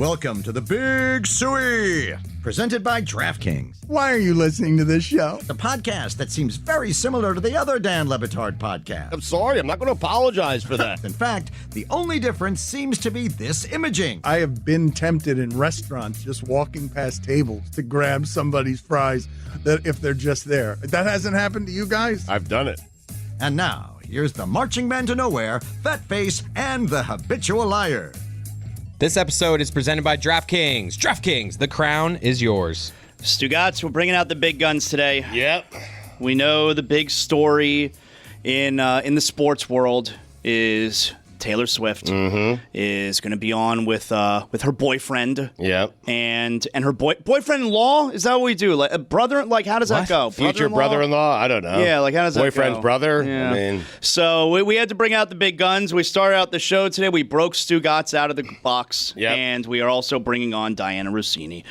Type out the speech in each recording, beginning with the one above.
Welcome to the Big Suey, presented by DraftKings, Why are you listening to this show? the podcast that seems very similar to the other Dan Le Batard podcast. I'm sorry, I'm not going to apologize for that. In fact, the only difference seems to be this imaging. I have been tempted in restaurants just walking past tables to grab somebody's fries that if they're just there. That hasn't happened to you guys? I've done it. And now, here's the marching man to nowhere, Fat Face, and the habitual liar. This episode is presented by DraftKings. DraftKings, the crown is yours. Stugotz, we're bringing out the big guns today. Yep. We know the big story in the sports world is Taylor Swift is going to be on with her boyfriend. Yep. And her boyfriend-in-law? Is that what we do? Like a brother? Like how does that go? Future brother-in-law? I don't know. Yeah, like how does that go? Boyfriend's brother? Yeah. I mean, So we had to bring out the big guns. We started out the show today. We broke Stugotz out of the box. Yep. And we are also bringing on Dianna Russini,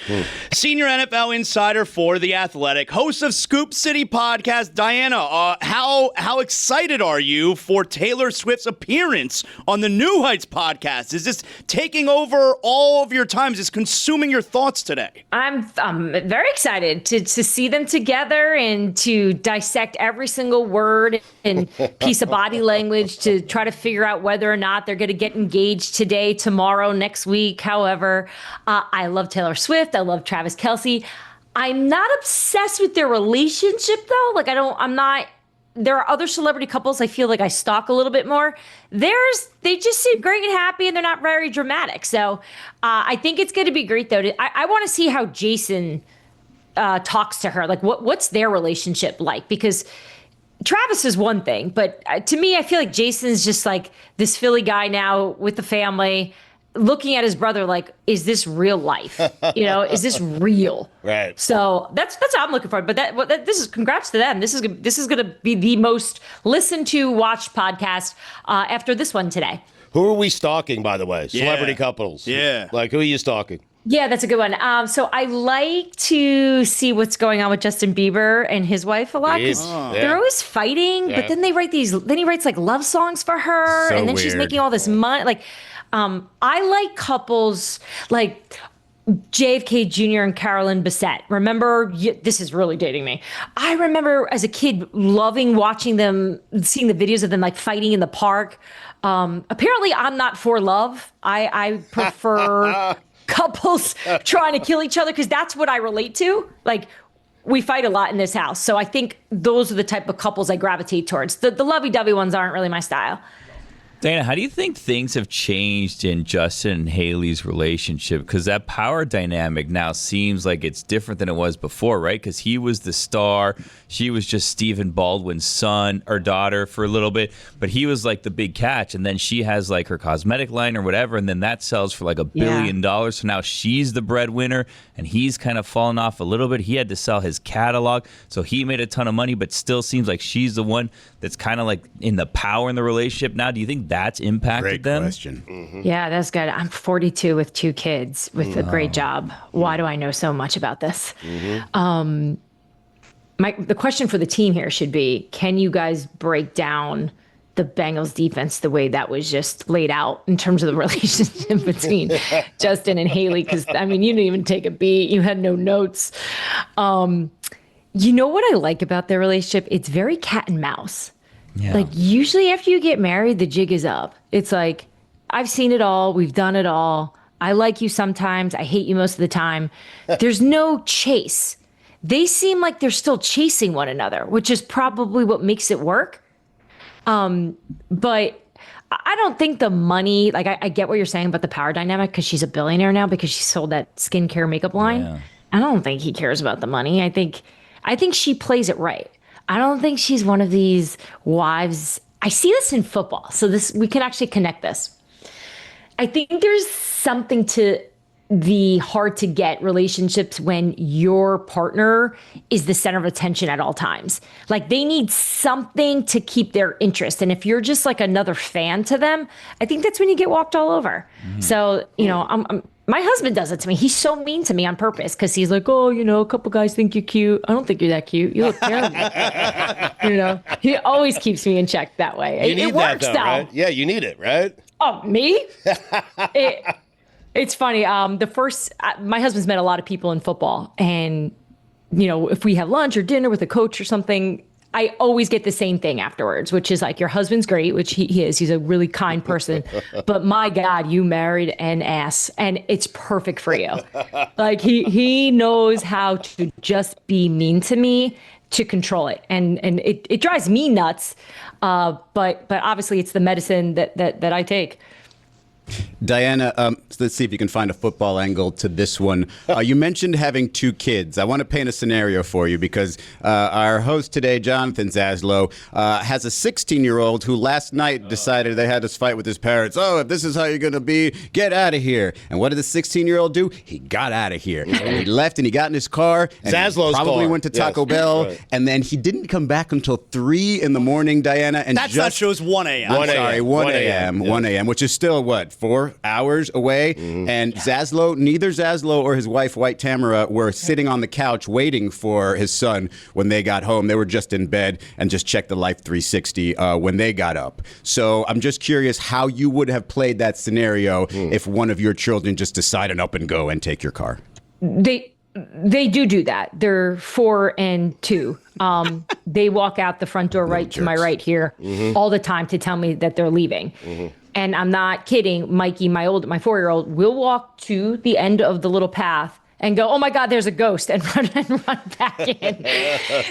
senior NFL insider for The Athletic, host of Scoop City podcast. Dianna, how excited are you for Taylor Swift's appearance on the New Heights podcast? Is this taking over all of your time? Is this consuming your thoughts today? I'm very excited to see them together and to dissect every single word and piece of body language to try to figure out whether or not they're going to get engaged today, tomorrow, next week. However, I love Taylor Swift. I love Travis Kelce. I'm not obsessed with their relationship though. Like I'm not. There are other celebrity couples I feel like I stalk a little bit more. They just seem great and happy, and they're not very dramatic. So I think it's going to be great, though. I want to see how Jason talks to her. Like, what's their relationship like? Because Travis is one thing, but to me, I feel like Jason's just like this Philly guy now with the family, looking at his brother like, is this real life? Is this real? Right. So that's what I'm looking for. But this is congrats to them. This is going to be the most listened to, watched podcast after this one today. who are we stalking, by the way? Celebrity couples. Yeah. Like, who are you stalking? Yeah, that's a good one. So I like to see what's going on with Justin Bieber and his wife a lot because they're always fighting. But then they write then he writes like love songs for her, So and then she's weird. making all this money. Like, I like couples like JFK Jr. and Carolyn Bessette. Remember, this is really dating me. I remember as a kid loving watching them, seeing the videos of them like fighting in the park. Apparently, I'm not for love. I prefer couples trying to kill each other because that's what I relate to. Like, we fight a lot in this house. So I think those are the type of couples I gravitate towards. The lovey-dovey ones aren't really my style. Dana, how do you think things have changed in Justin and Haley's relationship? Because that power dynamic now seems like it's different than it was before, right? Because he was the star. She was just Stephen Baldwin's son or daughter for a little bit. But he was like the big catch. And then she has like her cosmetic line or whatever. And then that sells for like $1 billion. So now she's the breadwinner. And he's kind of fallen off a little bit. He had to sell his catalog. So he made a ton of money, but still seems like she's the one that's kind of like in the power in the relationship now. Do you think that's impacted Great them? question. Mm-hmm. Yeah, that's good. I'm 42 with 2 kids with a great job. Why do I know so much about this? The question for the team here should be, can you guys break down the Bengals defense the way that was just laid out in terms of the relationship between Justin and Haley? Because, I mean, you didn't even take a beat. You had no notes. You know what I like about their relationship? It's very cat and mouse. Yeah. Like, usually after you get married, the jig is up. It's like, I've seen it all. We've done it all. I like you sometimes. I hate you most of the time. There's no chase. They seem like they're still chasing one another, which is probably what makes it work. But I don't think the money, like I get what you're saying about the power dynamic because she's a billionaire now because she sold that skincare makeup line. Yeah. I don't think he cares about the money. I think she plays it right. I don't think she's one of these wives. I see this in football. So we can actually connect this. I think there's something to the hard to get relationships when your partner is the center of attention at all times. Like, they need something to keep their interest. And if you're just like another fan to them, I think that's when you get walked all over. So, my husband does it to me. He's so mean to me on purpose because he's like, oh, a couple guys think you're cute. I don't think you're that cute. You look terrible. He always keeps me in check that way. You need it works that, though, though. right? Yeah, you need it, right? Oh, me? It's funny. My husband's met a lot of people in football, and if we have lunch or dinner with a coach or something, I always get the same thing afterwards, which is like, your husband's great, which he is. He's a really kind person. But my God, you married an ass, and it's perfect for you. Like he knows how to just be mean to me to control it. And it drives me nuts. But obviously it's the medicine that I take. Dianna, so let's see if you can find a football angle to this one. You mentioned having 2 kids. I want to paint a scenario for you because our host today, Jonathan Zaslow, has a 16-year-old who last night decided they had this fight with his parents. Oh, if this is how you're going to be, get out of here. And what did the 16-year-old do? He got out of here. And he left and he got in his car. And Zaslow's probably car. went to Taco Bell. Right. And then he didn't come back until 3 in the morning, Dianna. And That's not true. It's 1 a.m. I'm sorry, 1 1 a.m. yeah. 1 a.m., which is still, 4 hours away? And neither Zaslow or his wife, White Tamara, were sitting on the couch waiting for his son when they got home. They were just in bed and just checked the Life 360 when they got up. So I'm just curious how you would have played that scenario if one of your children just decided up and go and take your car. They do that. They're 4 and 2. They walk out the front door right to my right here all the time to tell me that they're leaving. And I'm not kidding. Mikey, my 4-year-old, will walk to the end of the little path and go, "Oh my God, there's a ghost," and run back in.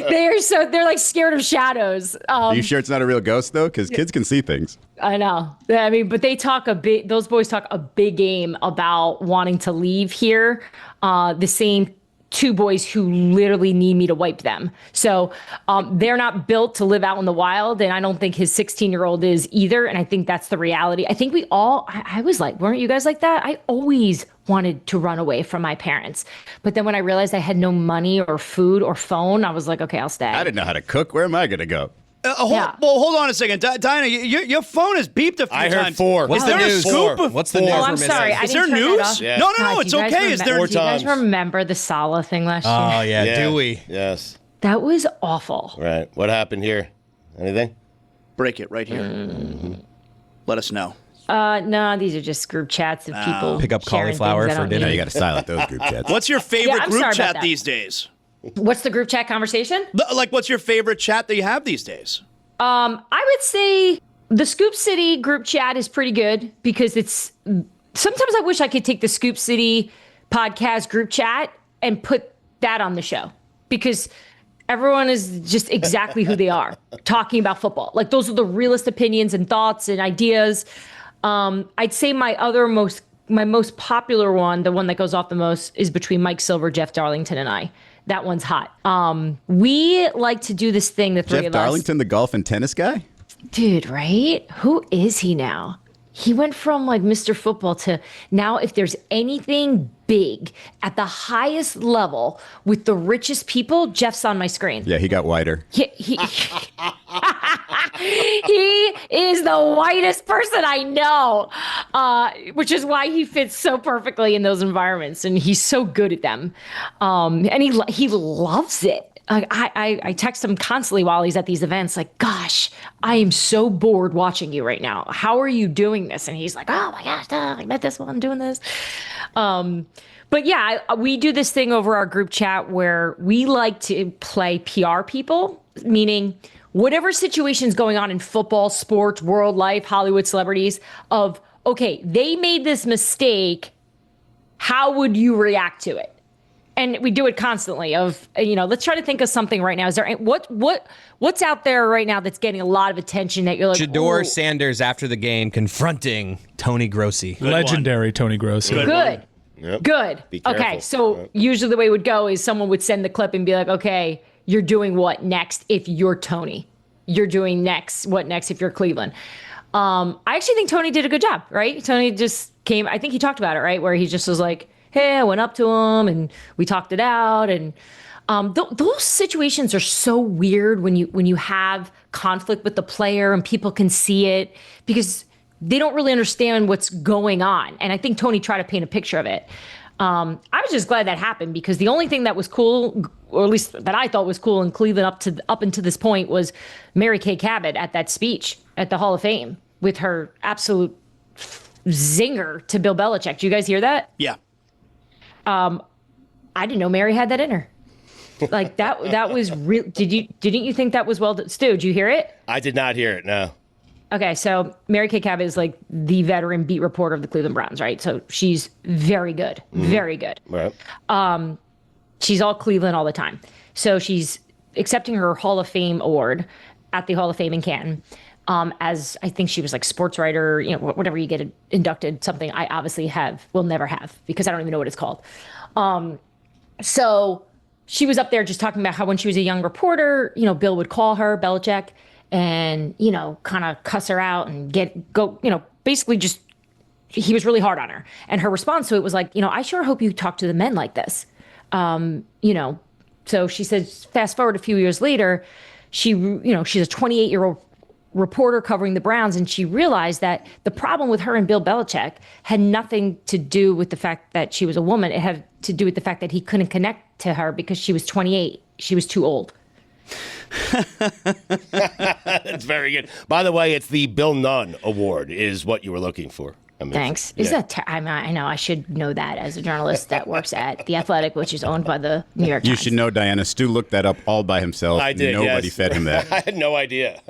They're like scared of shadows. Are you sure it's not a real ghost though? Because kids can see things. I know. I mean, but those boys talk a big game about wanting to leave here. The same 2 boys who literally need me to wipe them. So they're not built to live out in the wild. And I don't think his 16-year-old is either. And I think that's the reality. I think I was like, weren't you guys like that? I always wanted to run away from my parents. But then when I realized I had no money or food or phone, I was like, okay, I'll stay. I didn't know how to cook. Where am I going to go? Hold on a second. Dianna, your phone has beeped a few times. I heard 4. Is there a scoop? What's the news? Oh, I'm sorry. Is there news? Yeah. No, God, it's okay. Is there? Do you guys remember the Sala thing last year? Oh, yeah. Do we? Yes. That was awful. Right. What happened here? Anything? Break it right here. Let us know. No, these are just group chats of people Pick up sharing cauliflower things I for don't dinner. need. You got to silence those group chats. What's your favorite I'm group sorry about chat that. these days? What's the group chat conversation? Like, what's your favorite chat that you have these days? I would say the Scoop City group chat is pretty good because sometimes I wish I could take the Scoop City podcast group chat and put that on the show because everyone is just exactly who they are talking about football. Like those are the realest opinions and thoughts and ideas. I'd say my most popular one, the one that goes off the most, is between Mike Silver, Jeff Darlington, and I. That one's hot. We like to do this thing, the three Jeff of us. Darlington, the golf and tennis guy? Dude, right? Who is he now? He went from like Mr. Football to now if there's anything big at the highest level with the richest people, Jeff's on my screen. Yeah, he got whiter. He is the whitest person I know, which is why he fits so perfectly in those environments, and he's so good at them. And he loves it. I text him constantly while he's at these events, like, "Gosh, I am so bored watching you right now. How are you doing this?" And he's like, "Oh my gosh, I met this while I'm doing this." But yeah, we do this thing over our group chat where we like to play PR people, meaning whatever situation's going on in football, sports, world life, Hollywood celebrities, of, okay, they made this mistake. How would you react to it? And we do it constantly of, let's try to think of something right now. Is there what's out there right now that's getting a lot of attention that you're like, Jador "Ooh." Sanders after the game confronting Tony Grossi. Legendary Tony Grossi. Good. Yep. Good. Be careful. Okay. So usually the way it would go is someone would send the clip and be like, "Okay, you're doing what next if you're Tony? You're doing what next if you're Cleveland?" I actually think Tony did a good job, right? Tony just came, I think he talked about it, right? Where he just was like, "Hey, I went up to him and we talked it out." And those situations are so weird when you have conflict with the player and people can see it because they don't really understand what's going on. And I think Tony tried to paint a picture of it. I was just glad that happened because the only thing that was cool, or at least that I thought was cool in Cleveland up until this point, was Mary Kay Cabot at that speech at the Hall of Fame with her absolute zinger to Bill Belichick. Do you guys hear that? Yeah. I didn't know Mary had that in her. Like that was real. Didn't you think that was well done? Stu, did you hear it? I did not hear it. No. Okay, so Mary Kay Cabot is like the veteran beat reporter of the Cleveland Browns, right? So she's very good, very good. Right. She's all Cleveland all the time. So she's accepting her Hall of Fame award at the Hall of Fame in Canton. As I think she was like sports writer, whatever you get inducted, something I obviously will never have because I don't even know what it's called. So she was up there just talking about how when she was a young reporter, Bill would call her, Belichick, and, kind of cuss her out and basically just, he was really hard on her. And her response to it was like, I sure hope you talk to the men like this. So she says, fast forward a few years later, she's a 28-year-old reporter covering the Browns, and she realized that the problem with her and Bill Belichick had nothing to do with the fact that she was a woman. It had to do with the fact that he couldn't connect to her because she was 28. She was too old. That's very good. By the way, it's the Bill Nunn Award is what you were looking for. Thanks. Is that? I know I should know that as a journalist that works at The Athletic, which is owned by the New York Times. You should know, Diana. Stu looked that up all by himself. I did. Nobody yes. fed him that. I had no idea.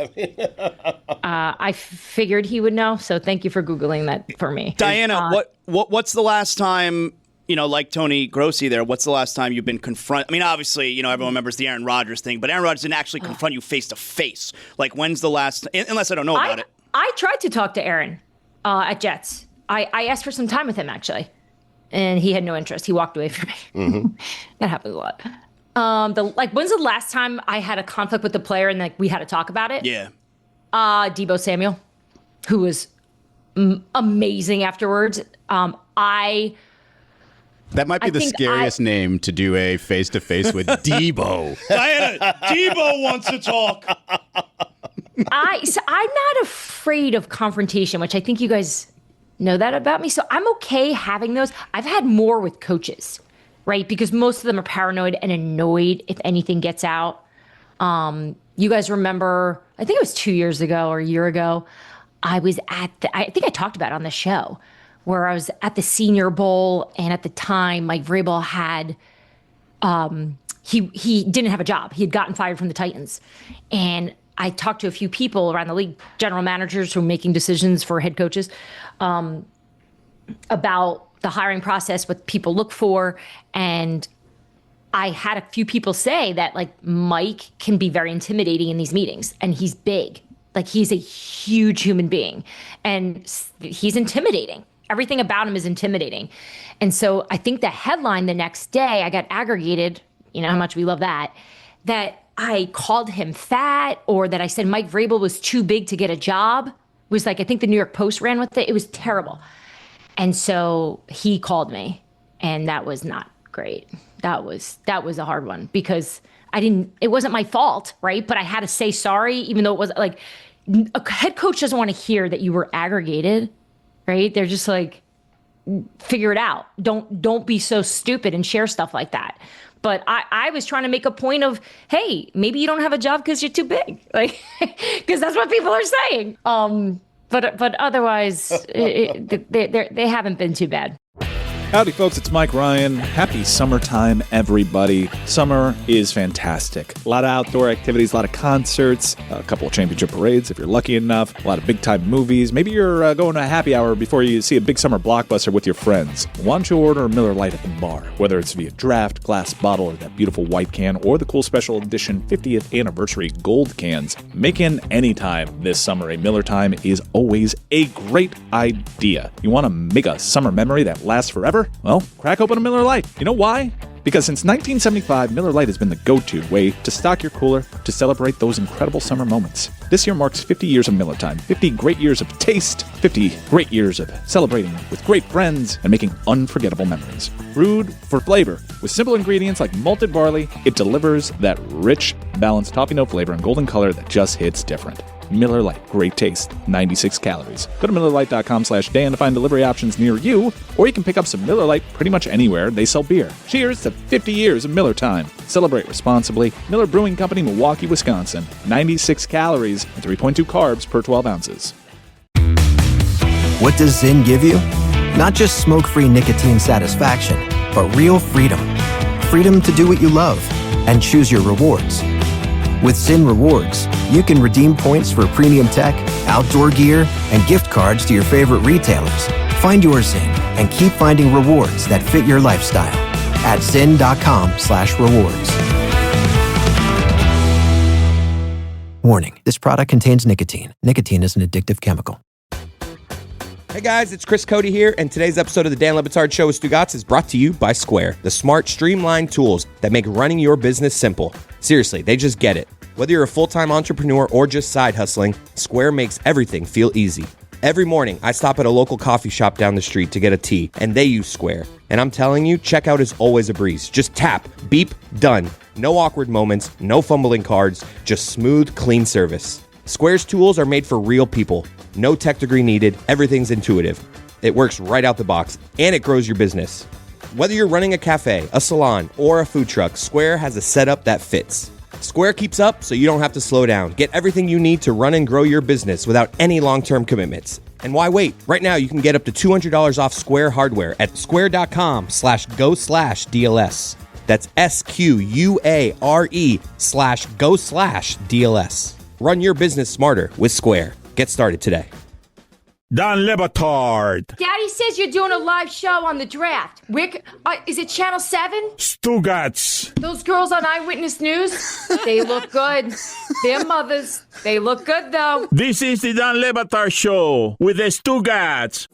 I figured he would know, so thank you for Googling that for me. Diana, what's the last time? Like Tony Grossi there, what's the last time you've been confronted? I mean, obviously, everyone remembers the Aaron Rodgers thing, but Aaron Rodgers didn't actually confront you face to face. Like, when's the last, unless I don't know about it. I tried to talk to Aaron at Jets. I asked for some time with him, actually, and he had no interest. He walked away from me. Mm-hmm. That happens a lot. When's the last time I had a conflict with the player and we had to talk about it? Yeah. Deebo Samuel, who was amazing afterwards. That might be the scariest name to do a face-to-face with Debo. Diana, Debo wants to talk. I'm not afraid of confrontation, which I think you guys know that about me. So I'm okay having those. I've had more with coaches, right? Because most of them are paranoid and annoyed if anything gets out. You guys remember, I think it was 2 years ago or a year ago, I was I think I talked about it on the show, where I was at the Senior Bowl, and at the time, Mike Vrabel had, he didn't have a job. He had gotten fired from the Titans. And I talked to a few people around the league, general managers who were making decisions for head coaches, about the hiring process, what people look for. And I had a few people say that, Mike can be very intimidating in these meetings, and he's big. He's a huge human being, and he's intimidating. Everything about him is intimidating. And so I think the headline the next day, I got aggregated, how much we love that I called him fat, or that I said Mike Vrabel was too big to get a job. It was I think the New York Post ran with it. It was terrible. And so he called me, and that was not great. That was a hard one because it wasn't my fault, right? But I had to say sorry, even though it was a head coach doesn't want to hear that you were aggregated. Right? They're just figure it out. Don't be so stupid and share stuff like that. But I was trying to make a point of, hey, maybe you don't have a job because you're too big, because that's what people are saying. But otherwise, they haven't been too bad. Howdy, folks. It's Mike Ryan. Happy summertime, everybody. Summer is fantastic. A lot of outdoor activities, a lot of concerts, a couple of championship parades if you're lucky enough, a lot of big-time movies. Maybe you're going to a happy hour before you see a big summer blockbuster with your friends. Why don't you order a Miller Lite at the bar? Whether it's via draft, glass bottle, or that beautiful white can, or the cool special edition 50th anniversary gold cans, making any time this summer a Miller time is always a great idea. You want to make a summer memory that lasts forever? Well, crack open a Miller Lite. You know why? Because since 1975, Miller Lite has been the go-to way to stock your cooler to celebrate those incredible summer moments. This year marks 50 years of Miller Time, 50 great years of taste, 50 great years of celebrating with great friends and making unforgettable memories. Brewed for flavor, with simple ingredients like malted barley, it delivers that rich, balanced toffee note flavor and golden color that just hits different. Miller Lite, great taste, 96 calories. Go to MillerLite.com/Dan to find delivery options near you, or you can pick up some Miller Lite pretty much anywhere they sell beer. Cheers to 50 years of Miller Time. Celebrate responsibly. Miller Brewing Company, Milwaukee, Wisconsin. 96 calories and 3.2 carbs per 12 ounces. What does Zyn give you? Not just smoke-free nicotine satisfaction, but real freedom. Freedom to do what you love and choose your rewards. With Zyn Rewards, you can redeem points for premium tech, outdoor gear, and gift cards to your favorite retailers. Find your Zyn and keep finding rewards that fit your lifestyle at zyn.com/rewards. Warning, this product contains nicotine. Nicotine is an addictive chemical. Hey guys, it's Chris Cody here, and today's episode of the Dan Le Batard Show with Stugotz is brought to you by Square, the smart, streamlined tools that make running your business simple. Seriously, they just get it. Whether you're a full-time entrepreneur or just side hustling, Square makes everything feel easy. Every morning, I stop at a local coffee shop down the street to get a tea, and they use Square. And I'm telling you, checkout is always a breeze. Just tap, beep, done. No awkward moments, no fumbling cards, just smooth, clean service. Square's tools are made for real people. No tech degree needed, everything's intuitive. It works right out the box, and it grows your business. Whether you're running a cafe, a salon, or a food truck, Square has a setup that fits. Square keeps up so you don't have to slow down. Get everything you need to run and grow your business without any long-term commitments. And why wait? Right now, you can get up to $200 off Square hardware at square.com/go/DLS. That's SQUARE/go/DLS. Run your business smarter with Square. Get started today. Dan Le Batard. Daddy says you're doing a live show on the draft. Is it Channel 7? Stugotz. Those girls on Eyewitness News, they look good. They're mothers. They look good, though. This is the Dan Le Batard Show with the Stugotz.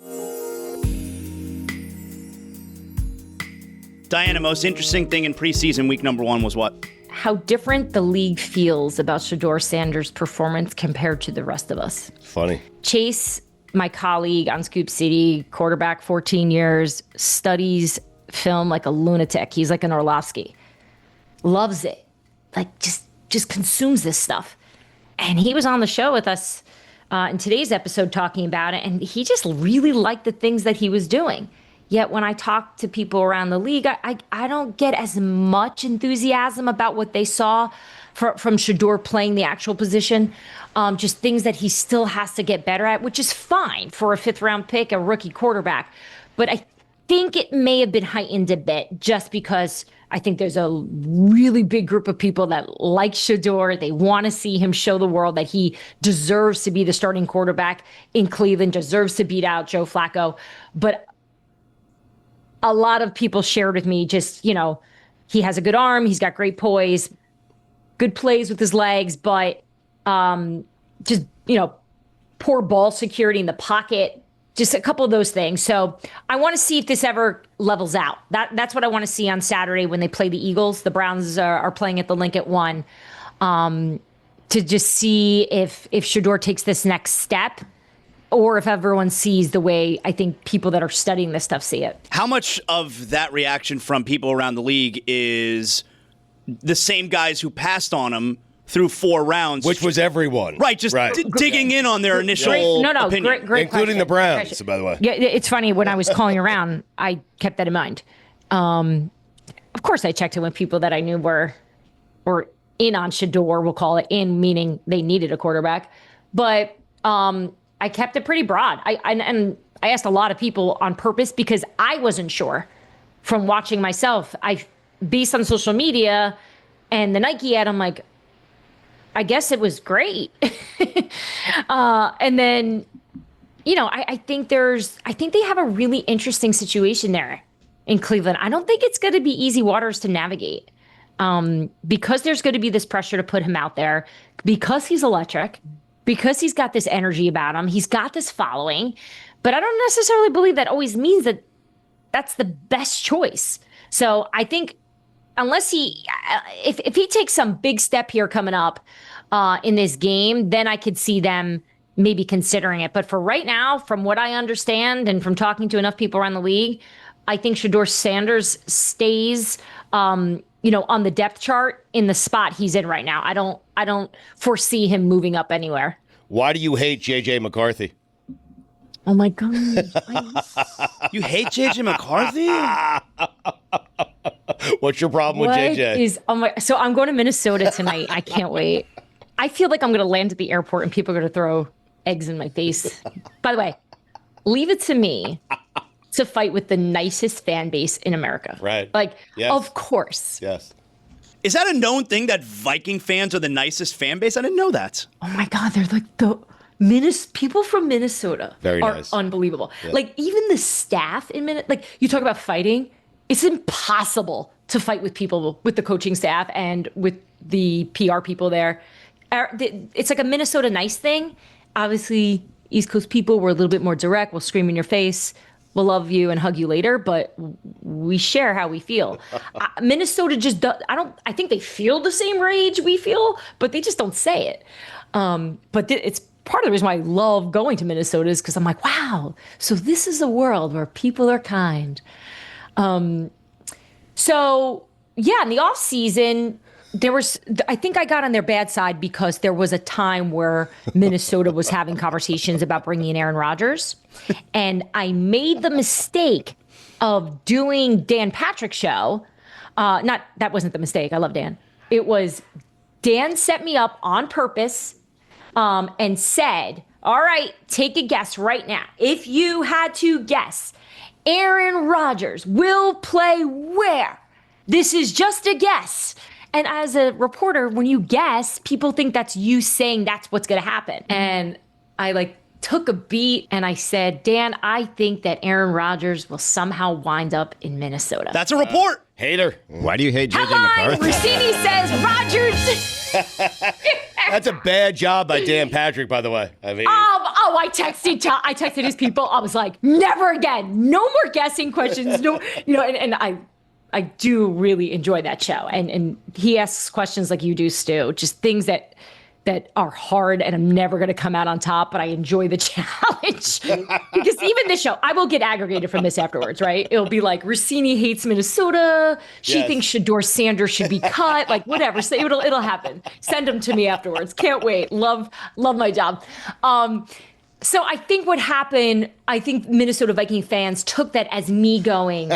Dianna, most interesting thing in preseason week number 1 was what? How different the league feels about Shedeur Sanders' performance compared to the rest of us. Funny. Chase, my colleague on Scoop City, quarterback, 14 years, studies film like a lunatic. He's like an Orlovsky. Loves it. Like, just consumes this stuff. And he was on the show with us in today's episode talking about it, and he just really liked the things that he was doing. Yet when I talk to people around the league, I don't get as much enthusiasm about what they saw from Shedeur playing the actual position. Just things that he still has to get better at, which is fine for a 5th-round pick, a rookie quarterback. But I think it may have been heightened a bit just because I think there's a really big group of people that like Shedeur. They want to see him show the world that he deserves to be the starting quarterback in Cleveland, deserves to beat out Joe Flacco. But a lot of people shared with me just, he has a good arm, he's got great poise, good plays with his legs, but just, poor ball security in the pocket, just a couple of those things. So I want to see if this ever levels out. That's what I want to see on Saturday when they play the Eagles. The Browns are playing at the Link at 1, to just see if Shedeur takes this next step, or if everyone sees the way I think people that are studying this stuff see it. How much of that reaction from people around the league is the same guys who passed on him through 4 rounds? Which was everyone. Right, just digging in on their initial opinion. Great Including question. the Browns, by the way. Yeah, it's funny, when I was calling around, I kept that in mind. Of course, I checked in with people that I knew were in on Shedeur, we'll call it, in meaning they needed a quarterback. But I kept it pretty broad. I asked a lot of people on purpose because I wasn't sure from watching myself. Based on social media and the Nike ad, I'm like, I guess it was great. And then, I think they have a really interesting situation there in Cleveland. I don't think it's going to be easy waters to navigate, because there's going to be this pressure to put him out there because he's electric, because he's got this energy about him. He's got this following, but I don't necessarily believe that always means that that's the best choice. So I think unless if he takes some big step here coming up in this game, then I could see them maybe considering it. But for right now, from what I understand and from talking to enough people around the league, I think Shedeur Sanders stays, on the depth chart in the spot he's in right now. I don't foresee him moving up anywhere. Why do you hate J.J. McCarthy? Oh my God. You hate J.J. McCarthy? What's your problem with J.J.? So I'm going to Minnesota tonight. I can't wait. I feel like I'm going to land at the airport and people are going to throw eggs in my face. By the way, leave it to me to fight with the nicest fan base in America. Right. Like, Yes. of course. Yes. Is that a known thing that Viking fans are the nicest fan base? I didn't know that. Oh my God, they're like the people from Minnesota Very are nice. unbelievable. Like even the staff in Minnesota, like you talk about fighting, it's impossible to fight with people, with the coaching staff and with the PR people there. It's like a Minnesota nice thing. Obviously, East Coast people were a little bit more direct. We'll scream in your face. We'll love you and hug you later, but we share how we feel. Minnesota just does, I think they feel the same rage we feel, but they just don't say it. But it's part of the reason why I love going to Minnesota is because I'm like, wow, so this is a world where people are kind. So yeah, in the off season, I think I got on their bad side because there was a time where Minnesota was having conversations about bringing in Aaron Rodgers. And I made the mistake of doing Dan Patrick's show. That wasn't the mistake. I love Dan. It was Dan set me up on purpose and said, all right, take a guess right now. If you had to guess, Aaron Rodgers will play where? This is just a guess. And as a reporter, when you guess, people think that's you saying that's what's going to happen. And I took a beat and I said, Dan, I think that Aaron Rodgers will somehow wind up in Minnesota. That's a report. Hater. Why do you hate JJ Headline, McCarthy? Russini says Rodgers. That's a bad job by Dan Patrick, by the way. I mean, I texted his people. I was like, never again. No more guessing questions. No, and I do really enjoy that show. And he asks questions like you do, Stu, just things that are hard and I'm never going to come out on top, but I enjoy the challenge. Because even this show, I will get aggregated from this afterwards, right? It'll be like, Russini hates Minnesota. She thinks Shador Sanders should be cut. Like, whatever. So it'll happen. Send them to me afterwards. Can't wait. Love my job. So I think what happened, I think Minnesota Viking fans took that as me going,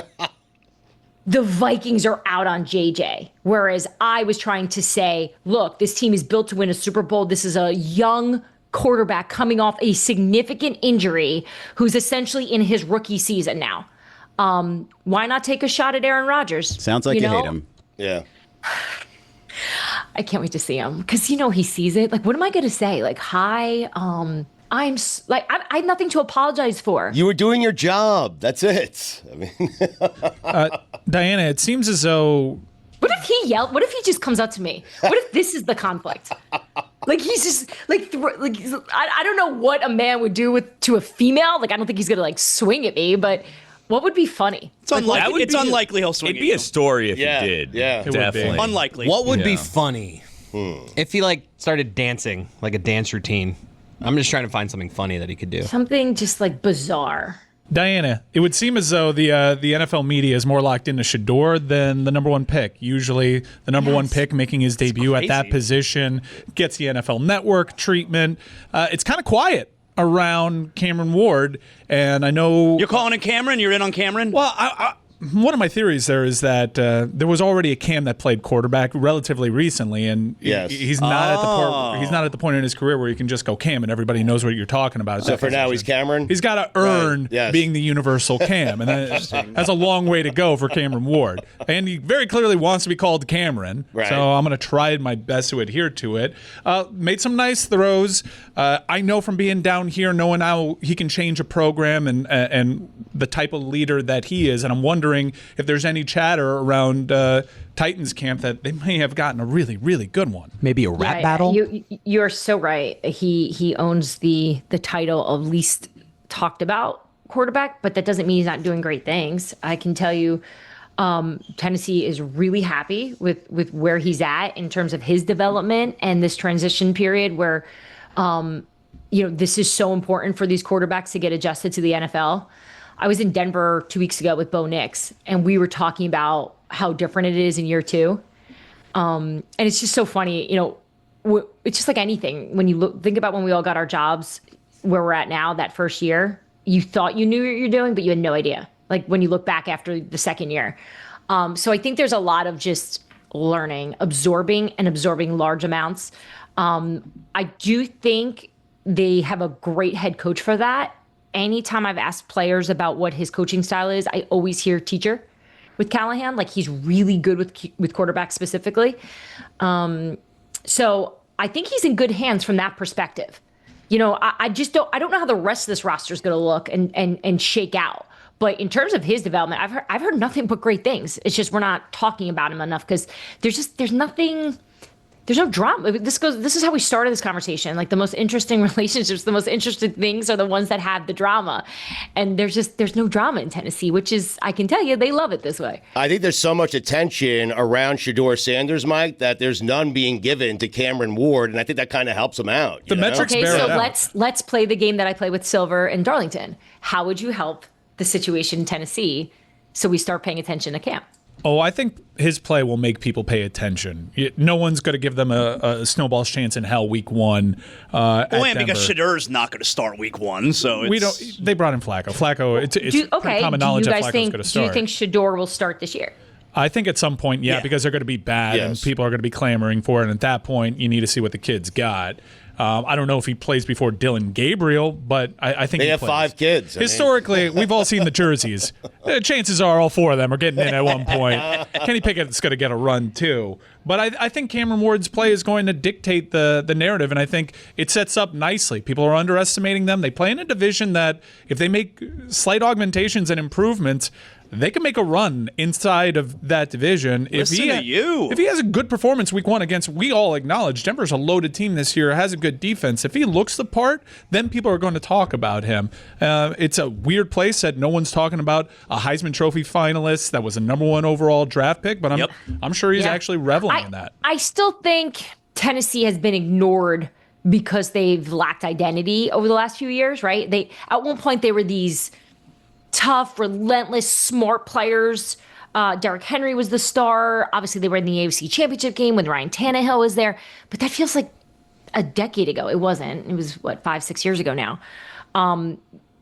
the Vikings are out on JJ. Whereas I was trying to say, look, this team is built to win a Super Bowl. This is a young quarterback coming off a significant injury who's essentially in his rookie season now. Why not take a shot at Aaron Rodgers? Sounds like you hate him. yeah. I can't wait to see him because, he sees it. Like, what am I going to say? Like, hi, I had nothing to apologize for. You were doing your job. That's it. I mean, Dianna, it seems as though. What if he yelled? What if he just comes up to me? What if this is the conflict? Like he's just I don't know what a man would do to a female. Like I don't think he's gonna swing at me, but what would be funny? It's unlikely. It's unlikely he'll swing. It'd be a story if he did. Yeah, definitely. Unlikely. What would be funny if he started dancing, like a dance routine? I'm just trying to find something funny that he could do. Something just bizarre. Dianna, it would seem as though the NFL media is more locked into Shador than the number one pick. Usually the number one pick making his debut at that position gets the NFL Network treatment. It's kind of quiet around Cameron Ward, and I know... You're calling it Cameron? You're in on Cameron? Well, one of my theories there is that there was already a Cam that played quarterback relatively recently, and he's not at the point in his career where you can just go Cam and everybody knows what you're talking about. So for now, he's Cameron? He's got to earn being the universal Cam, and that's a long way to go for Cameron Ward. And he very clearly wants to be called Cameron, so I'm going to try my best to adhere to it. Made some nice throws. I know from being down here, knowing how he can change a program and the type of leader that he is, and I'm wondering if there's any chatter around Titans camp that they may have gotten a really, really good one. Maybe a rap battle? You're so right. He owns the title of least talked about quarterback, but that doesn't mean he's not doing great things. I can tell you Tennessee is really happy with where he's at in terms of his development and this transition period where this is so important for these quarterbacks to get adjusted to the NFL. I was in Denver 2 weeks ago with Bo Nix, and we were talking about how different it is in year two. And it's just so funny, it's just like anything. When you think about when we all got our jobs, where we're at now, that first year, you thought you knew what you're doing, but you had no idea. Like when you look back after the second year. So I think there's a lot of just learning, absorbing large amounts. I do think they have a great head coach for that. anytime I've asked players about what his coaching style is, I always hear teacher with Callahan. Like, he's really good with quarterbacks specifically. So I think he's in good hands from that perspective. I don't know how the rest of this roster is going to look and shake out. But in terms of his development, I've heard nothing but great things. It's just we're not talking about him enough because there's no drama. This is how we started this conversation. Like, the most interesting relationships, the most interesting things are the ones that have the drama. And there's no drama in Tennessee, which is, I can tell you, they love it this way. I think there's so much attention around Shedeur Sanders, Mike, that there's none being given to Cameron Ward, and I think that kind of helps him out. The metrics Okay, bear so it out. let's play the game that I play with Silver and Darlington. How would you help the situation in Tennessee so we start paying attention to Cam? Oh, I think his play will make people pay attention. No one's going to give them a snowball's chance in hell week one. Because Shedeur's not going to start week one, so They brought in Flacco. It's pretty common knowledge that Flacco's going to start. Do you think Shedeur will start this year? I think at some point, because they're going to be bad and people are going to be clamoring for it. And at that point, you need to see what the kid's got. I don't know if he plays before Dylan Gabriel, but I think they he have plays. 5 kids. Historically, we've all seen the jerseys. Chances are all 4 of them are getting in at one point. Kenny Pickett's going to get a run too. But I think Cameron Ward's play is going to dictate the narrative, and I think it sets up nicely. People are underestimating them. They play in a division that if they make slight augmentations and improvements, they can make a run inside of that division. If he has a good performance week one against, we all acknowledge Denver's a loaded team this year, has a good defense. If he looks the part, then people are going to talk about him. It's a weird place that no one's talking about a Heisman Trophy finalist that was a number 1 overall draft pick, but I'm sure he's actually reveling in that. I still think Tennessee has been ignored because they've lacked identity over the last few years, right? At one point they were these tough, relentless, smart players. Derrick Henry was the star. Obviously, they were in the AFC Championship game when Ryan Tannehill was there. But that feels like a decade ago. It wasn't. It was, 5-6 years ago now.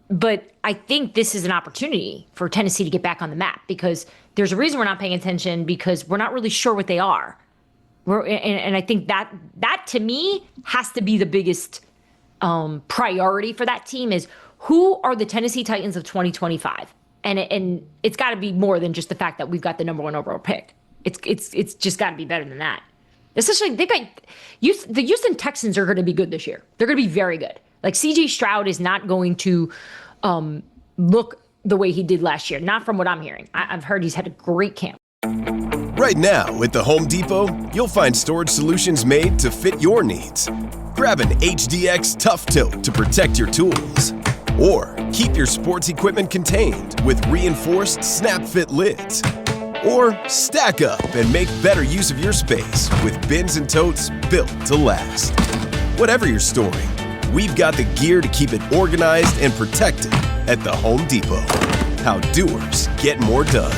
But I think this is an opportunity for Tennessee to get back on the map because there's a reason we're not paying attention because we're not really sure what they are. And I think that to me has to be the biggest priority for that team is who are the Tennessee Titans of 2025? And it's got to be more than just the fact that we've got the number 1 overall pick. It's just got to be better than that. Especially the Houston Texans are going to be good this year. They're going to be very good. Like C.J. Stroud is not going to look the way he did last year. Not from what I'm hearing. I've heard he's had a great camp. Right now, at the Home Depot, you'll find storage solutions made to fit your needs. Grab an HDX Tough Tote to protect your tools. Or keep your sports equipment contained with reinforced snap-fit lids. Or stack up and make better use of your space with bins and totes built to last. Whatever you're storing, we've got the gear to keep it organized and protected at the Home Depot. How doers get more done.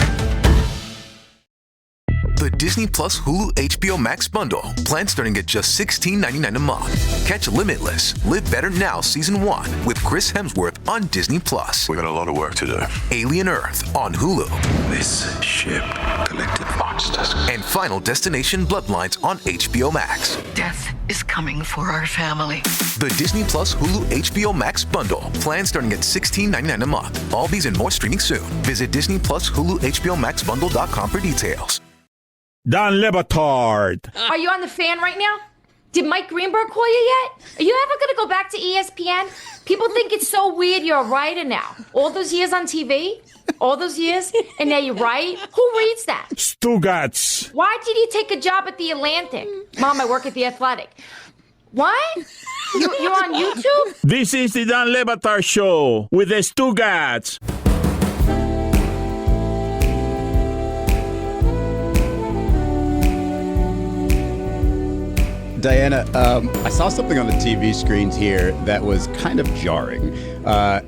The Disney Plus Hulu HBO Max bundle. Plan starting at just $16.99 a month. Catch Limitless, Live Better Now Season 1 with Chris Hemsworth on Disney Plus. We got a lot of work to do. Alien Earth on Hulu. This ship collected monsters. And Final Destination Bloodlines on HBO Max. Death is coming for our family. The Disney Plus Hulu HBO Max bundle. Plan starting at $16.99 a month. All these and more streaming soon. Visit Disney Plus Hulu HBO Max bundle.com for details. Dan Le Batard. Are you on the Fan right now? Did Mike Greenberg call you yet? Are you ever going to go back to ESPN? People think it's so weird you're a writer now. All those years on TV, all those years, and now you write? Who reads that? Stugats. Why did you take a job at The Atlantic? Mom, I work at The Athletic. What? You're on YouTube? This is the Dan Le Batard Show with the Stugats. Dianna, I saw something on the TV screens here that was kind of jarring.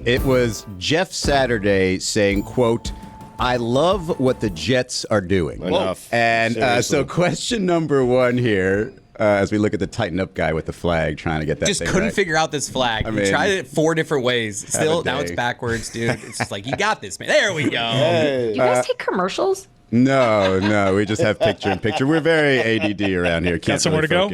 It was Jeff Saturday saying, quote, "I love what the Jets are doing." Enough. And so question number 1 here, as we look at the tighten up guy with the flag trying to get that just thing couldn't right. figure out this flag. I We mean, tried it 4 different ways. Still, now it's backwards, dude. It's just like, you got this, man. There we go. You guys take commercials? No, we just have picture in picture. We're very ADD around here. Got somewhere to go?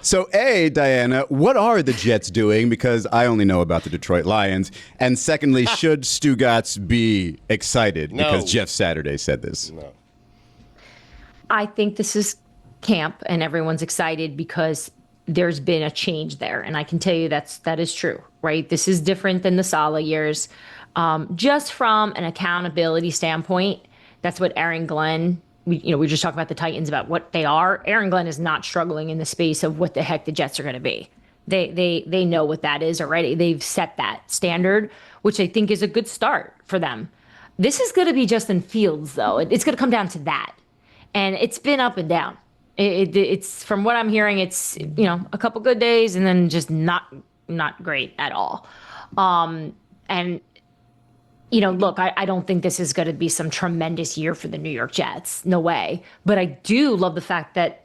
So, A, Dianna, what are the Jets doing? Because I only know about the Detroit Lions. And secondly, should Stugotz be excited? No. Because Jeff Saturday said this. No. I think this is camp and everyone's excited because there's been a change there. And I can tell you that is true, right? This is different than the Saleh years. Just from an accountability standpoint, that's what Aaron Glenn, we just talked about the Titans, about what they are. Aaron Glenn is not struggling in the space of what the heck the Jets are going to be. They know what that is already. They've set that standard, which I think is a good start for them. This is going to be Justin Fields, though. It's going to come down to that. And it's been up and down. It's from what I'm hearing, it's a couple good days and then just not great at all. And look, I don't think this is going to be some tremendous year for the New York Jets. No way. But I do love the fact that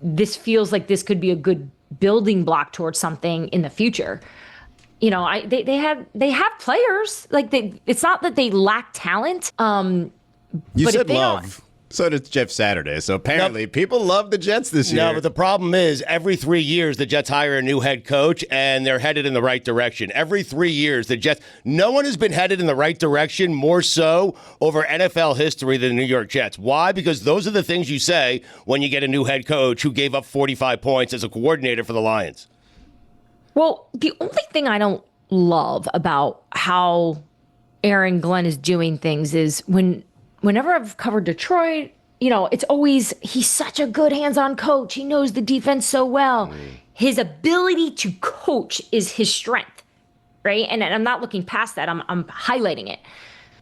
this feels like this could be a good building block towards something in the future. They have players. Like it's not that they lack talent. You but said love. So did Jeff Saturday. So apparently people love the Jets this year. No, but the problem is every 3 years the Jets hire a new head coach and they're headed in the right direction. Every 3 years the Jets, no one has been headed in the right direction more so over NFL history than the New York Jets. Why? Because those are the things you say when you get a new head coach who gave up 45 points as a coordinator for the Lions. Well, the only thing I don't love about how Aaron Glenn is doing things is whenever I've covered Detroit, it's always, he's such a good hands-on coach. He knows the defense so well. His ability to coach is his strength, right? And I'm not looking past that. I'm highlighting it.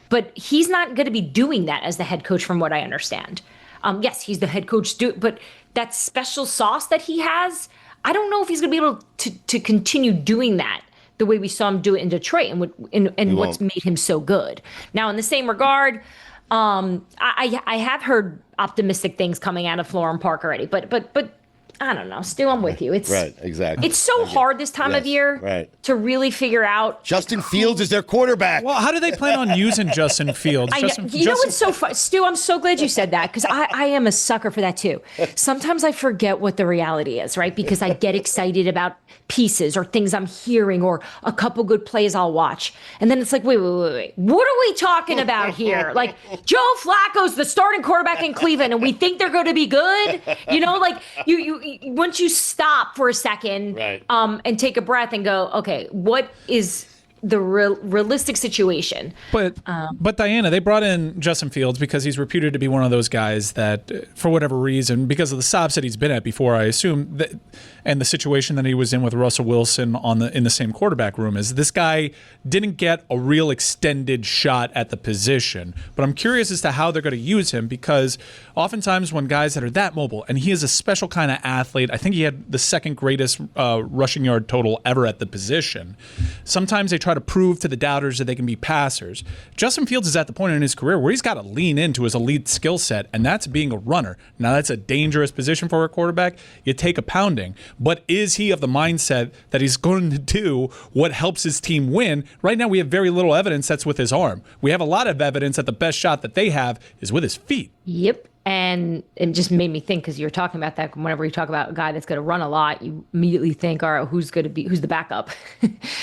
But he's not going to be doing that as the head coach from what I understand. Yes, he's the head coach, but that special sauce that he has, I don't know if he's going to be able to continue doing that the way we saw him do it in Detroit and what's made him so good. Now, in the same regard, I have heard optimistic things coming out of Florham Park already, but I don't know. Stu, I'm with you. It's right, exactly. It's so hard this time of year to really figure out. Justin Fields is their quarterback. Well, how do they plan on using Justin Fields? What's so fun? Stu, I'm so glad you said that because I am a sucker for that too. Sometimes I forget what the reality is, right? Because I get excited about pieces or things I'm hearing or a couple good plays I'll watch. And then it's like, wait. What are we talking about here? Like Joe Flacco's the starting quarterback in Cleveland and we think they're going to be good? You once you stop for a second and take a breath and go, okay, what is the realistic situation? But Dianna, they brought in Justin Fields because he's reputed to be one of those guys that, for whatever reason, because of the sobs that he's been at before, I assume, that, and the situation that he was in with Russell Wilson in the same quarterback room, is this guy didn't get a real extended shot at the position. But I'm curious as to how they're going to use him because oftentimes when guys that are that mobile, and he is a special kind of athlete, I think he had the second greatest rushing yard total ever at the position. Sometimes they try to prove to the doubters that they can be passers. Justin Fields is at the point in his career where he's got to lean into his elite skill set, and that's being a runner. Now, that's a dangerous position for a quarterback. You take a pounding. But is he of the mindset that he's going to do what helps his team win? Right now, we have very little evidence that's with his arm. We have a lot of evidence that the best shot that they have is with his feet. Yep. And it just made me think, because you're talking about that, whenever you talk about a guy that's going to run a lot, you immediately think, all right, who's the backup?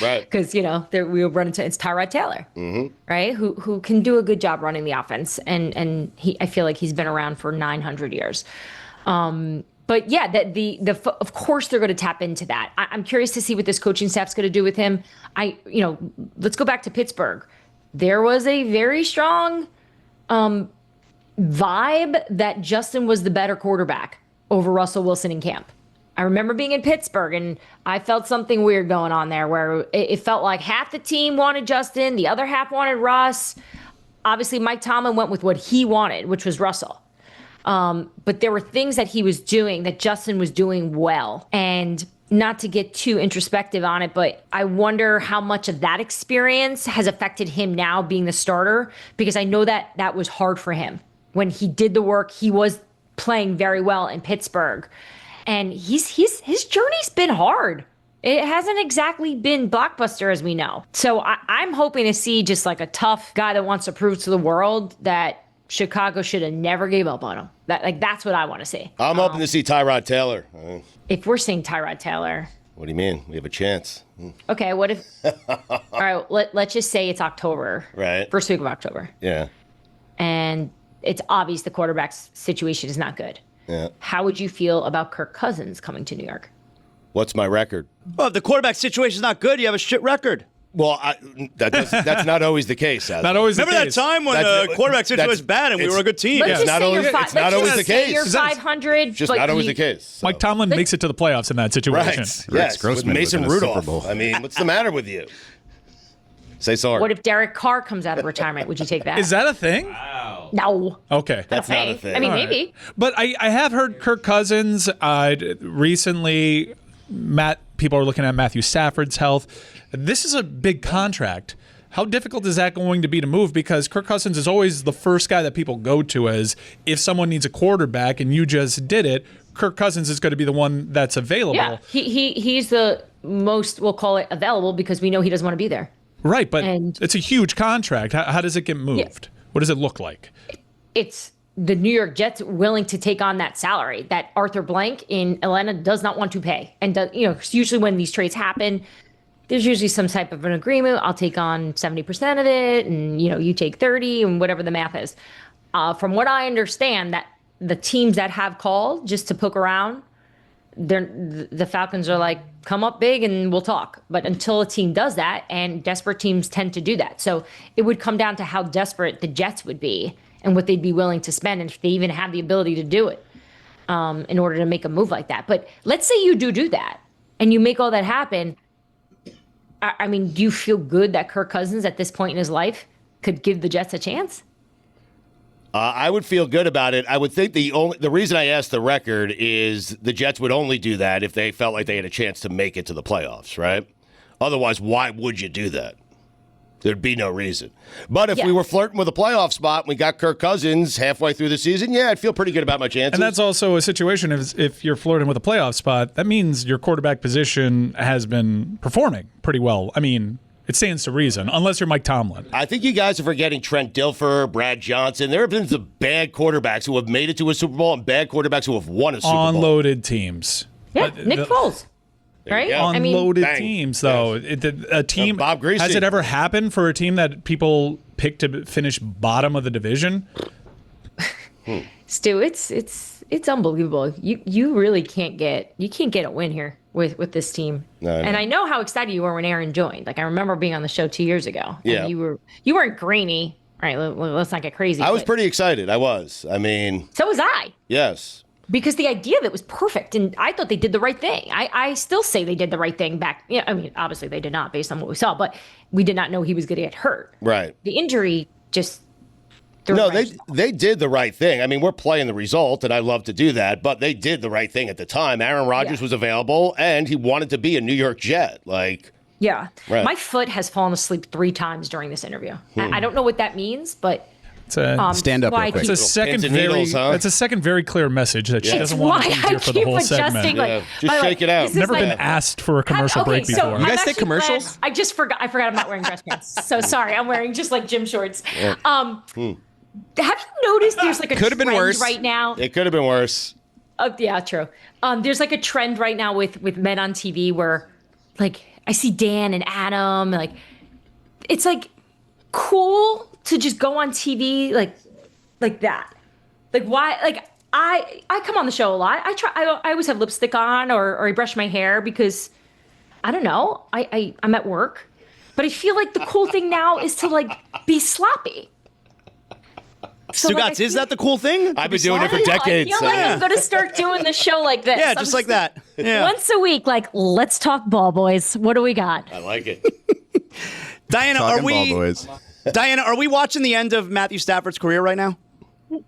Right. Because, we'll run into, it's Tyrod Taylor, right? Who can do a good job running the offense. And I feel like he's been around for 900 years. But yeah, of course they're going to tap into that. I'm curious to see what this coaching staff's going to do with him. Let's go back to Pittsburgh. There was a very strong vibe that Justin was the better quarterback over Russell Wilson in camp. I remember being in Pittsburgh and I felt something weird going on there where it felt like half the team wanted Justin, the other half wanted Russ. Obviously, Mike Tomlin went with what he wanted, which was Russell. But there were things that he was doing that Justin was doing well. And not to get too introspective on it, but I wonder how much of that experience has affected him now being the starter, because I know that was hard for him. When he did the work, he was playing very well in Pittsburgh. And his journey's been hard. It hasn't exactly been blockbuster, as we know. So I'm hoping to see just like a tough guy that wants to prove to the world that Chicago should have never gave up on him. That's what I want to see. I'm hoping to see Tyrod Taylor. If we're seeing Tyrod Taylor. What do you mean? We have a chance. Okay, what if... all right, let's just say it's October. Right. First week of October. Yeah. And it's obvious the quarterback's situation is not good. Yeah. How would you feel about Kirk Cousins coming to New York? What's my record? Well, if the quarterback situation's not good, you have a shit record. Well, that's not always the case. Not always the Remember case. that time when the quarterback situation was bad and we were a good team? Let's just say you're the case. You're 500. Just not always the case. So. Mike Tomlin makes it to the playoffs in that situation. Right. Yes. With Mason Rudolph. I mean, what's the matter with you? Say sorry. What if Derek Carr comes out of retirement? Would you take that? Is that a thing? Wow. No. Okay. That's not a thing. I mean, maybe. But I have heard Kirk Cousins recently. People are looking at Matthew Stafford's health. This is a big contract. How difficult is that going to be to move? Because Kirk Cousins is always the first guy that people go to as if someone needs a quarterback and you just did it, Kirk Cousins is going to be the one that's available. Yeah, he's the most, we'll call it, available because we know he doesn't want to be there. Right, but it's a huge contract. How does it get moved? Yeah. What does it look like? It's the New York Jets willing to take on that salary that Arthur Blank in Atlanta does not want to pay. And, usually when these trades happen, there's usually some type of an agreement. I'll take on 70% of it, and you take 30, and whatever the math is. From what I understand, that the teams that have called just to poke around, the Falcons are like, come up big and we'll talk. But until a team does that, and desperate teams tend to do that, so it would come down to how desperate the Jets would be and what they'd be willing to spend, and if they even have the ability to do it in order to make a move like that. But let's say you do that, and you make all that happen. I mean, do you feel good that Kirk Cousins at this point in his life could give the Jets a chance? I would feel good about it. I would think the reason I asked the record is the Jets would only do that if they felt like they had a chance to make it to the playoffs, right? Otherwise, why would you do that? There'd be no reason. But if we were flirting with a playoff spot and we got Kirk Cousins halfway through the season, I'd feel pretty good about my chances. And that's also a situation if you're flirting with a playoff spot, that means your quarterback position has been performing pretty well. I mean, it stands to reason, unless you're Mike Tomlin. I think you guys are forgetting Trent Dilfer, Brad Johnson. There have been some bad quarterbacks who have made it to a Super Bowl and bad quarterbacks who have won a Super Bowl. Unloaded teams. Yeah, Nick Foles. Right? Unloaded teams, though. A team. Bob Greasy. Has it ever happened for a team that people pick to finish bottom of the division? Stu, it's unbelievable. You really can't get a win here with this team. No, and I know how excited you were when Aaron joined. Like, I remember being on the show 2 years ago. Yeah. And you weren't grainy. All right, let's not get crazy. I was pretty excited. I was. I mean. So was I. Yes. Because the idea of it was perfect, and I thought they did the right thing. I still say they did the right thing back. Yeah, I mean, obviously they did not based on what we saw, but we did not know he was going to get hurt. Right. The injury just. They did the right thing. I mean, we're playing the result, and I love to do that, but they did the right thing at the time. Aaron Rodgers was available, and he wanted to be a New York Jet. Yeah. Right. My foot has fallen asleep 3 times during this interview. I don't know what that means, but. It's a stand up. It's a second It's a second very clear message that she doesn't want to be here for the whole segment. Just shake it out. Never been asked for a commercial break before. You guys take commercials? I forgot I'm not wearing dress pants. So sorry, I'm wearing just like gym shorts. Have you noticed there's like a Could have been trend worse right now? It could have been worse. Yeah, true. There's like a trend right now with men on TV where, like, I see Dan and Adam, like, it's like cool to just go on TV like that. Like, why? Like, I come on the show a lot. I always have lipstick on or I brush my hair because I don't know. I'm at work, but I feel like the cool thing now is to like be sloppy. Stugotz, is that the cool thing? I've been doing it for decades. I feel like I'm going to start doing the show like this. Yeah, just like that. Yeah. Once a week, like, let's talk ball boys. What do we got? I like it. Dianna, are we watching the end of Matthew Stafford's career right now?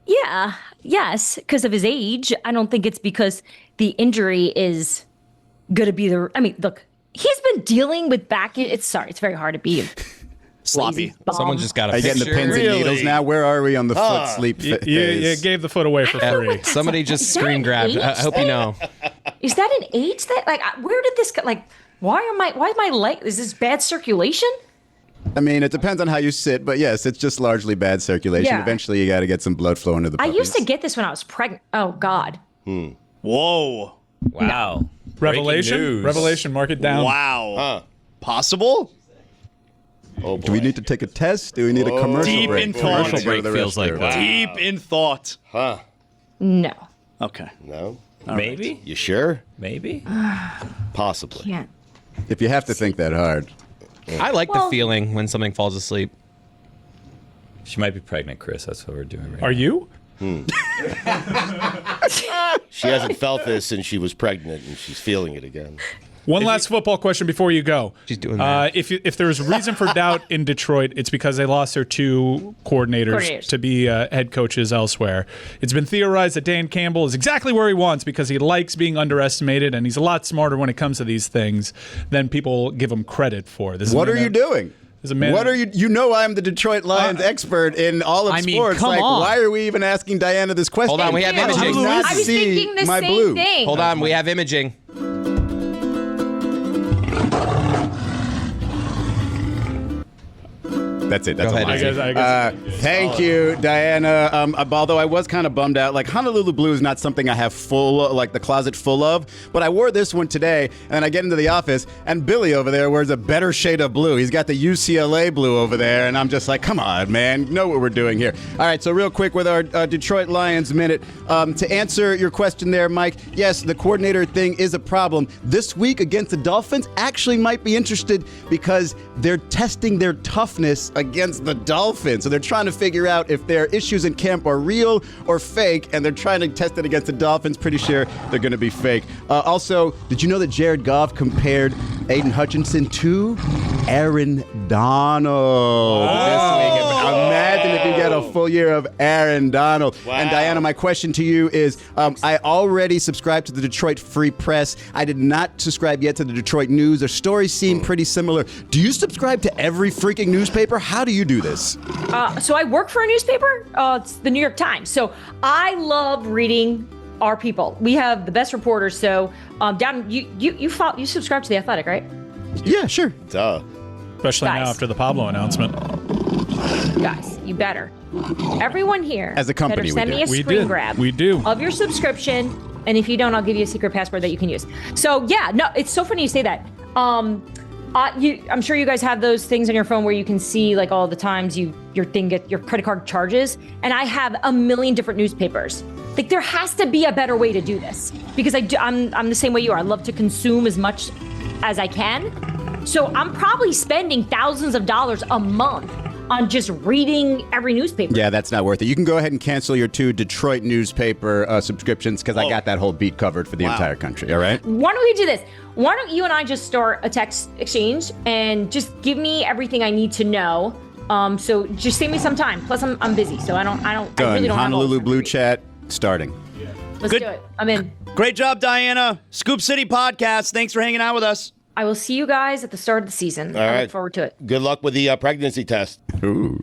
Yeah. Yes, because of his age. I don't think it's because the injury is going to be I mean, look, he's been dealing with back. It's very hard to be sloppy. Someone just got a picture. Are you getting the pins and needles now? Where are we on the foot sleep phase? You gave the foot away for free. Somebody just screen grabbed. I hope you know. Is that an age that, like, where did this, like, why is my leg, is this bad circulation? I mean, it depends on how you sit, but yes, it's just largely bad circulation. Yeah. Eventually, you got to get some blood flow into the I puppies. used to get this when I was pregnant. Oh, God. Whoa. Wow. Revelation? Breaking news. Revelation, mark it down. Wow. Possible? Oh, boy. Do we need to take a test? Do we need a commercial Deep break? in thought. Commercial break feels like that. Deep in thought. Huh. No. Okay. No? Maybe? You sure? Maybe? Possibly. Can't. If you have to think that hard. I like the feeling when something falls asleep. She might be pregnant, Chris. That's what we're doing right Are you? She hasn't felt this since she was pregnant, and she's feeling it again. One last football question before you go. She's doing that. If there's reason for doubt in Detroit, it's because they lost their two coordinators to be head coaches elsewhere. It's been theorized that Dan Campbell is exactly where he wants because he likes being underestimated, and he's a lot smarter when it comes to these things than people give him credit for. What are you doing? What are you? You know I'm the Detroit Lions expert in all of sports. come on. Why are we even asking Diana this question? Hold on, we have imaging. I was thinking the same thing. Hold on, we have imaging. That's it. That's Go all ahead, I guess. Thank you, Diana. Although I was kind of bummed out. Like, Honolulu blue is not something I have the closet full of. But I wore this one today, and I get into the office, and Billy over there wears a better shade of blue. He's got the UCLA blue over there, and I'm just like, come on, man. You know what we're doing here. All right, so real quick with our Detroit Lions minute. To answer your question there, Mike, yes, the coordinator thing is a problem. This week against the Dolphins actually might be interested because they're testing their toughness against the Dolphins. So they're trying to figure out if their issues in camp are real or fake, and they're trying to test it against the Dolphins. Pretty sure they're going to be fake. Also, did you know that Jared Goff compared Aiden Hutchinson to Aaron Donald this week? Imagine if you get a full year of Aaron Donald. Wow. And Diana, my question to you is, I already subscribed to the Detroit Free Press. I did not subscribe yet to the Detroit News. Their stories seem pretty similar. Do you subscribe to every freaking newspaper? How do you do this? So I work for a newspaper. It's the New York Times. So I love reading our people. We have the best reporters. So down you subscribe to The Athletic, right? Yeah, sure. Duh. Especially now after the Pablo announcement. Guys, you better. Everyone here As a company, better send we me a do. screen grab We do. of your subscription. And if you don't, I'll give you a secret password that you can use. So yeah, no, it's so funny you say that. I'm sure you guys have those things on your phone where you can see like all the times your credit card charges. And I have a million different newspapers. Like there has to be a better way to do this because I'm the same way you are. I love to consume as much as I can. So I'm probably spending thousands of dollars a month on just reading every newspaper. Yeah, that's not worth it. You can go ahead and cancel your 2 Detroit newspaper subscriptions because I got that whole beat covered for the entire country. All right? Why don't we do this? Why don't you and I just start a text exchange and just give me everything I need to know? So just save me some time. Plus, I'm busy, so I Done. really don't have Honolulu all the Blue Chat starting. Let's do it. I'm in. Great job, Diana. Scoop City Podcast. Thanks for hanging out with us. I will see you guys at the start of the season. All I right. look forward to it. Good luck with the pregnancy test. Ooh.